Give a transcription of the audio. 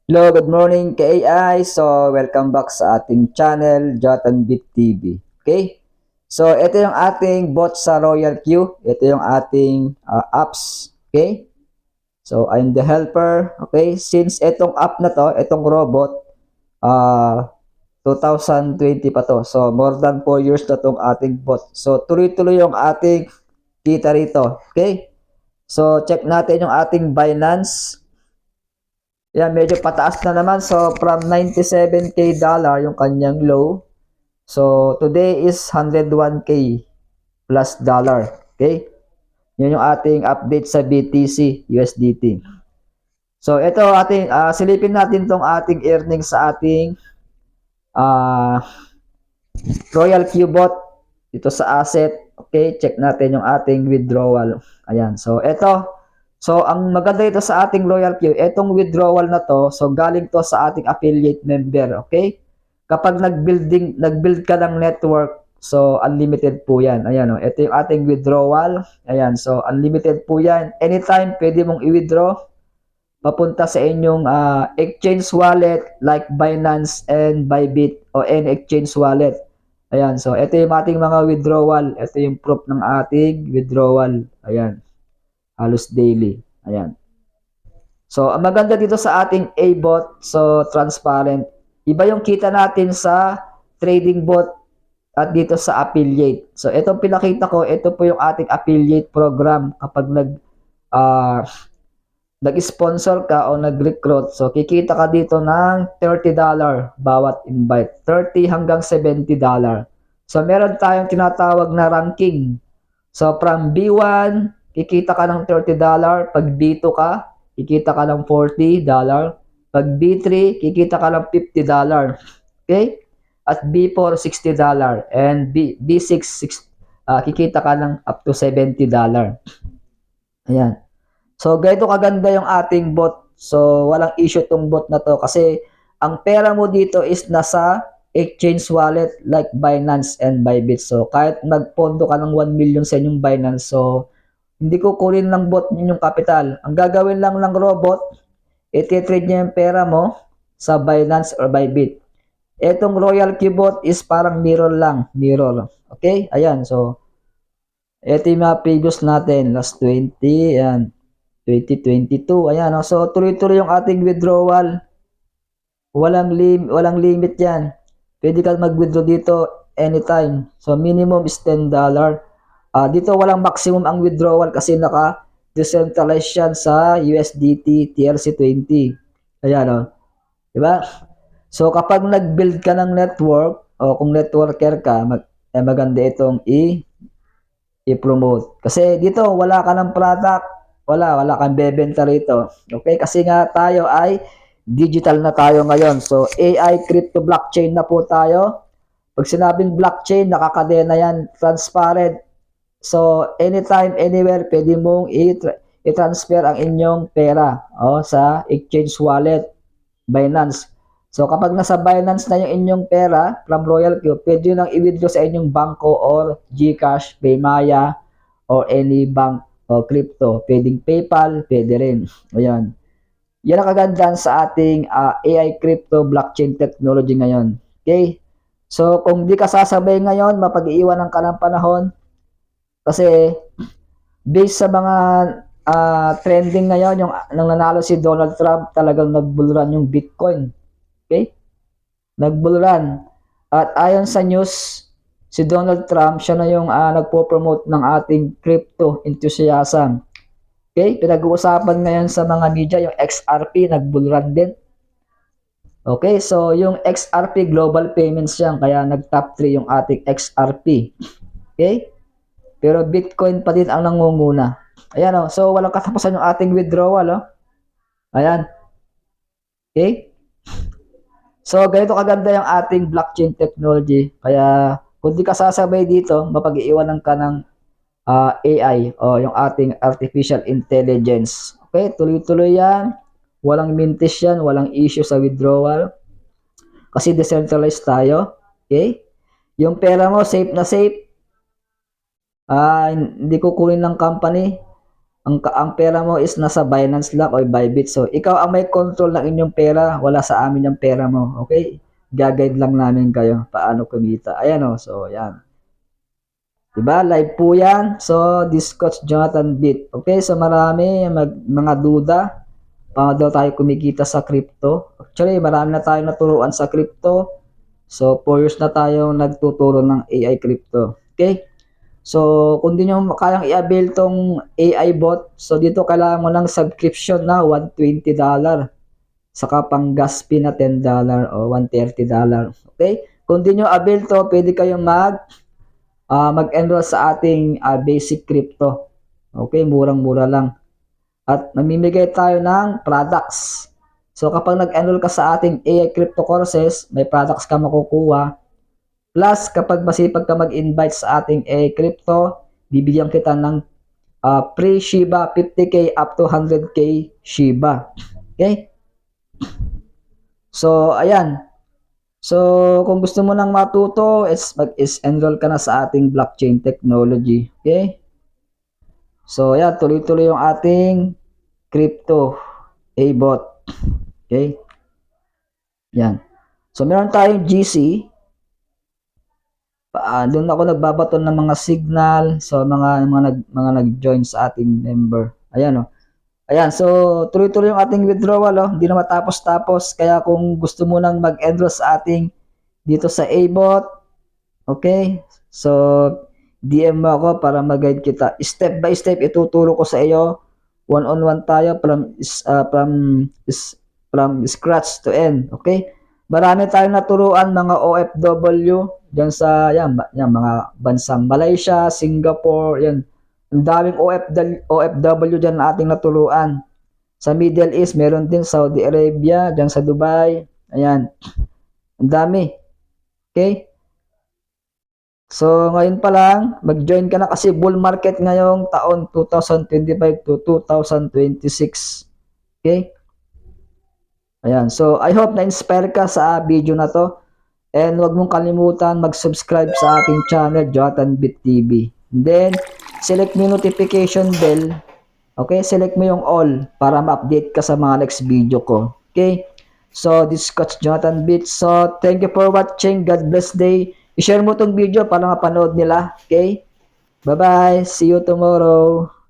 Hello, good morning ka-AI. So, welcome back sa ating channel, Jotanbit TV. Okay? So, ito yung ating bot sa Royal Queue. Ito yung ating apps. Okay? So, I'm the helper. Okay? Since itong app na to, itong robot, uh, 2020 pa to. So, more than 4 years na tong ating bot. So, tuloy-tuloy yung ating kita rito. Okay? So, check natin yung ating Binance. Yan, medyo pataas na naman. So, from 97k dollar yung kanyang low. So, today is 101k plus dollar. Okay? Yun yung ating update sa BTC USDT. So, ito ating silipin natin tong ating earnings sa ating uh, Royal Qbot dito sa asset. Okay, check natin yung ating withdrawal. Ayan. So, ito. So, ang maganda ito sa ating Royal Q, itong withdrawal na to, so galing to sa ating affiliate member, okay? Kapag nag-build ka ng network, so unlimited po yan. Ayan, ito yung ating withdrawal. Ayan, so unlimited po yan. Anytime, pwede mong i-withdraw papunta sa inyong exchange wallet like Binance and Bybit o any exchange wallet. Ayan, so ito yung ating mga withdrawal. Ito yung proof ng ating withdrawal. Ayan, halos daily. Ayan. So, ang maganda dito sa ating A-bot, so transparent. Iba yung kita natin sa trading bot at dito sa affiliate. So, itong pinakita ko, ito po yung ating affiliate program kapag uh, nag-sponsor ka o nag-recruit. So, kikita ka dito ng $30 bawat invite. 30 hanggang $70. So, meron tayong tinatawag na ranking. So, from B1, kikita ka ng $30. Pag B2 ka, kikita ka ng $40. Pag B3, kikita ka ng $50. Okay? At B4, $60. And B6, kikita ka ng up to $70. Ayan. So, ganito kaganda yung ating bot. So, walang issue tong bot na to kasi ang pera mo dito is nasa exchange wallet like Binance and Bybit. So, kahit nagpondo ka ng 1 million sa inyong Binance, so, hindi ko kunin ng bot yung capital. Ang gagawin lang ng robot, iti-trade niya yung pera mo sa Binance or Bybit. Etong Royal Qbot is parang mirror lang. Mirror. Okay? Ayan. So, ito yung mga previous natin. Last 20. Ayan. 2022. Ayan. So, tuloy-tuloy yung ating withdrawal. Walang limit yan. Pwede ka mag-withdraw dito anytime. So, minimum is $10. Dito walang maximum ang withdrawal kasi naka-decentralized yan sa USDT TRC20. Ayan, o. Diba? So, kapag nag-build ka ng network, o kung networker ka, maganda itong i-promote. Kasi dito, wala ka ng product, wala kang bebenta rito. Okay? Kasi nga tayo ay digital na tayo ngayon. So, AI, crypto, blockchain na po tayo. Pag sinabing blockchain, nakakadena yan, transparent. So, anytime, anywhere, pwede mong i-transfer ang inyong pera sa exchange wallet, Binance. So, kapag nasa Binance na yung inyong pera from Royal Q, pwede nang i-withdraw sa inyong banko or GCash, Paymaya, or any bank o crypto. Pwedeng PayPal, pwede rin. Ayan. Yan ang kagandahan sa ating AI crypto blockchain technology ngayon. Okay? So, kung di ka sasabay ngayon, mapag-iiwanan ka ng panahon kasi based sa mga trending ngayon, yung nang nanalo si Donald Trump, talagang nagbullrun yung Bitcoin. Okay? Nagbullrun. At ayon sa news, si Donald Trump, siya na yung nagpo-promote ng ating crypto enthusiasm. Okay? Pinag-uusapan ngayon sa mga media, yung XRP, nagbullrun din. Okay? So, yung XRP, global payments yan, kaya nag-top 3 yung ating XRP. Okay? Pero Bitcoin pa din ang nangunguna. Ayan, so walang katapusan yung ating withdrawal. Ayan. Okay? So, ganito kaganda yung ating blockchain technology. Kaya, kung di ka sasabay dito, mapag-iiwanan ka ng AI o yung ating artificial intelligence. Okay? Tuloy-tuloy yan. Walang mintis yan. Walang issue sa withdrawal. Kasi decentralized tayo. Okay? Yung pera mo, safe na safe. Hindi kukunin ng company. ang pera mo is nasa Binance lang o Bybit. So, ikaw ang may control ng inyong pera. Wala sa amin yung pera mo. Okay? Gagayad lang namin kayo paano kumita. Ayan o. So, yan. Diba? Live po yan. So, this Coach Jonathan Bit. Okay? So, marami mga duda. Paano daw tayo kumikita sa crypto? Actually, marami na tayo naturuan sa crypto. So, 4 years na tayo nagtuturo ng AI crypto. Okay? So, kung di nyo kayang i-avail tong AI bot, so dito kailangan mo ng subscription na $120. Saka pang gas fee na $10 o $130. Okay? Kung di nyo avail to, pwede kayong mag-enroll sa ating basic crypto. Okay? Murang-mura lang. At namimigay tayo ng products. So, kapag nag-enroll ka sa ating AI crypto courses, may products ka makukuha. Plus, kapag masipag ka mag-invite sa ating AI crypto, bibigyan kita ng free Shiba 50K up to 100K Shiba. Okay? So, ayan. So, kung gusto mo nang matuto, mag-enroll ka na sa ating blockchain technology. Okay? So, ayan. Tuloy-tuloy yung ating crypto A-bot. Okay? Yan. So, meron tayong GC. Doon ako nagbabaton ng mga signal. So, mga nag-join sa ating member. Ayan, oh. Ayan, so tuloy-tuloy yung ating withdrawal, oh. Hindi na matapos-tapos. Kaya kung gusto mo nang mag-enroll sa ating dito sa A-bot, okay? So, DM mo ako para mag-guide kita. Step by step, ituturo ko sa iyo. One-on-one tayo from scratch to end, okay? Marami tayong naturuan mga OFW diyan sa yan mga bansang Malaysia, Singapore, yan. Ang daming OFW diyan na ating naturuan. Sa Middle East, meron din Saudi Arabia, diyan sa Dubai. Ayan. Ang dami. Okay? So, ngayon pa lang, mag-join ka na kasi bull market ngayong taon 2025 to 2026. Okay? Ayan. So, I hope na-inspire ka sa video na to. And huwag mong kalimutan mag-subscribe sa ating channel, Jonathan Bit TV. And then, select mo yung notification bell. Okay? Select mo yung all para ma-update ka sa mga next video ko. Okay? So, this is Coach Jonathan Bit. So, thank you for watching. God bless day. I-share mo tong video para mapanood nila. Okay? Bye-bye. See you tomorrow.